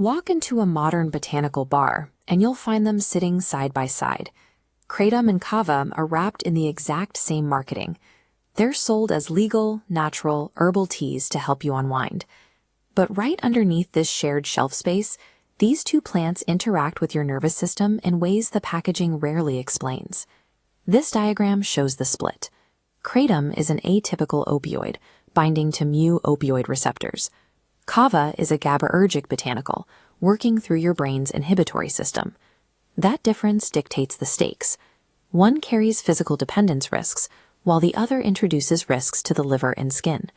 Walk into a modern botanical bar, and you'll find them sitting side by side. Kratom and Kava are wrapped in the exact same marketing. They're sold as legal, natural, herbal teas to help you unwind. But right underneath this shared shelf space, these two plants interact with your nervous system in ways the packaging rarely explains. This diagram shows the split. Kratom is an atypical opioid, binding to mu-opioid receptors. Kava is a GABAergic botanical, working through your brain's inhibitory system. That difference dictates the stakes. One carries physical dependence risks, while the other introduces risks to the liver and skin.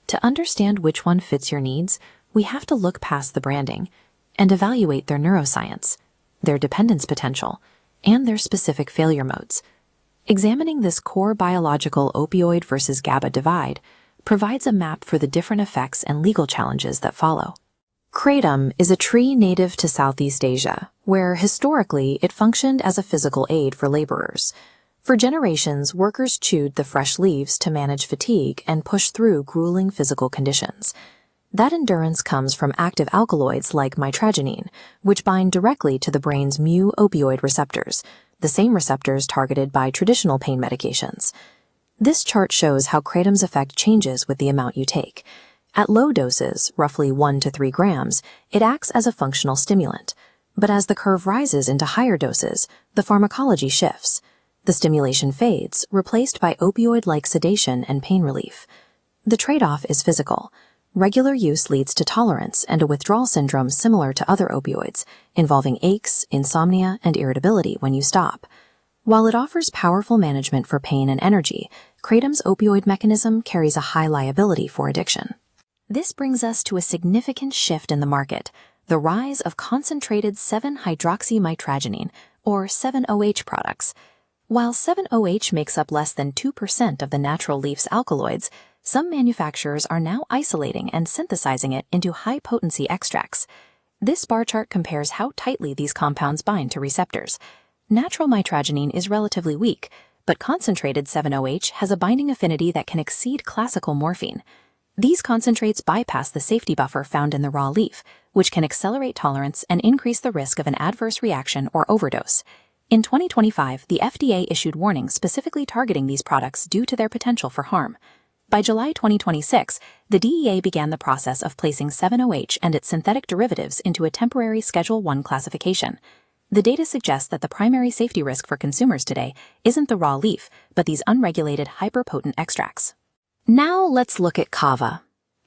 To understand which one fits your needs, we have to look past the branding and evaluate their neuroscience, their dependence potential, and their specific failure modes. Examining this core biological opioid versus GABA divide provides a map for the different effects and legal challenges that follow. Kratom is a tree native to Southeast Asia, where historically it functioned as a physical aid for laborers. For generations, workers chewed the fresh leaves to manage fatigue and push through grueling physical conditions. That endurance comes from active alkaloids like mitragyny, which bind directly to the brain's mu-opioid receptors, the same receptors targeted by traditional pain medications. This chart shows how kratom's effect changes with the amount you take. At low doses, roughly 1 to 3 grams, it acts as a functional stimulant. But as the curve rises into higher doses, the pharmacology shifts. The stimulation fades, replaced by opioid-like sedation and pain relief. The trade-off is physical. Regular use leads to tolerance and a withdrawal syndrome similar to other opioids, involving aches, insomnia, and irritability when you stop. While it offers powerful management for pain and energy, kratom's opioid mechanism carries a high liability for addiction. This brings us to a significant shift in the market, the rise of concentrated 7-hydroxymitragyny, or 7-OH products. While 7-OH makes up less than 2% of the natural leaf's alkaloids, some manufacturers are now isolating and synthesizing it into high-potency extracts. This bar chart compares how tightly these compounds bind to receptors. Natural mitragyny is relatively weak, but concentrated 7-OH has a binding affinity that can exceed classical morphine. These concentrates bypass the safety buffer found in the raw leaf, which can accelerate tolerance and increase the risk of an adverse reaction or overdose. In 2025, the FDA issued warnings specifically targeting these products due to their potential for harm. By July 2026, the DEA began the process of placing 7-OH and its synthetic derivatives into a temporary Schedule I classification. The data suggests that the primary safety risk for consumers today isn't the raw leaf, but these unregulated hyperpotent extracts. Now let's look at Kava.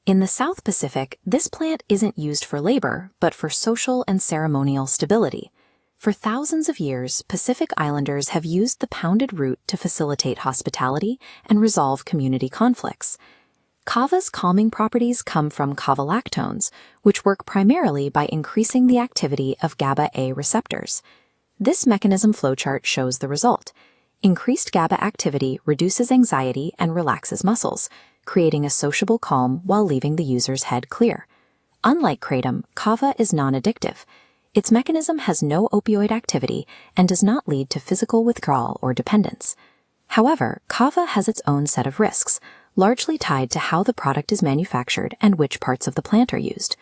In the South Pacific, this plant isn't used for labor, but for social and ceremonial stability. For thousands of years, Pacific Islanders have used the pounded root to facilitate hospitality and resolve community conflicts. Kava's calming properties come from kavalactones, which work primarily by increasing the activity of GABA-A receptors. This mechanism flowchart shows the result. Increased GABA activity reduces anxiety and relaxes muscles, creating a sociable calm while leaving the user's head clear. Unlike kratom, Kava is non-addictive. Its mechanism has no opioid activity and does not lead to physical withdrawal or dependence. However, Kava has its own set of risks, largely tied to how the product is manufactured and which parts of the plant are used.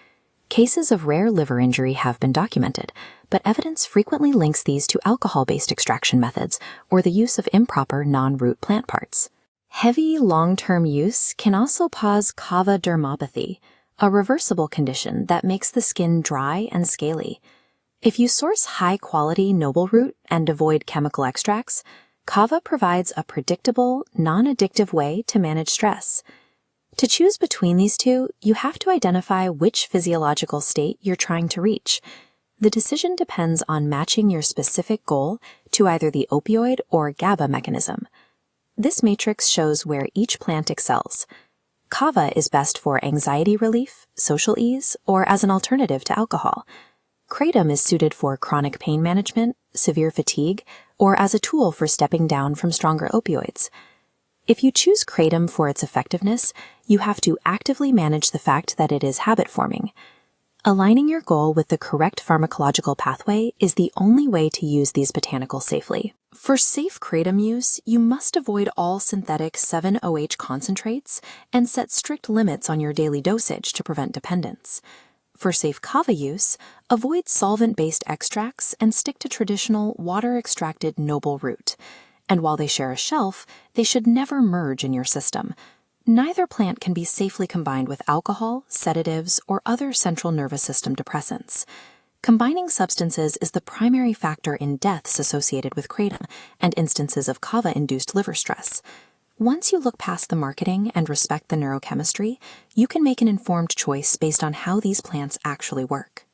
Cases of rare liver injury have been documented, but evidence frequently links these to alcohol-based extraction methods or the use of improper non-root plant parts. Heavy, long-term use can also cause Kava dermopathy, a reversible condition that makes the skin dry and scaly. If you source high-quality noble root and avoid chemical extracts, Kava provides a predictable, non-addictive way to manage stress. To choose between these two, you have to identify which physiological state you're trying to reach. The decision depends on matching your specific goal to either the opioid or GABA mechanism. This matrix shows where each plant excels. Kava is best for anxiety relief, social ease, or as an alternative to alcohol. Kratom is suited for chronic pain management, severe fatigue, or as a tool for stepping down from stronger opioids. If you choose kratom for its effectiveness, you have to actively manage the fact that it is habit-forming. Aligning your goal with the correct pharmacological pathway is the only way to use these botanicals safely. For safe kratom use, you must avoid all synthetic 7-OH concentrates and set strict limits on your daily dosage to prevent dependence. For safe kava use, avoid solvent-based extracts and stick to traditional water-extracted noble root. And while they share a shelf, they should never merge in your system. Neither plant can be safely combined with alcohol, sedatives, or other central nervous system depressants. Combining substances is the primary factor in deaths associated with kratom and instances of kava-induced liver stress. Once you look past the marketing and respect the neurochemistry, you can make an informed choice based on how these plants actually work.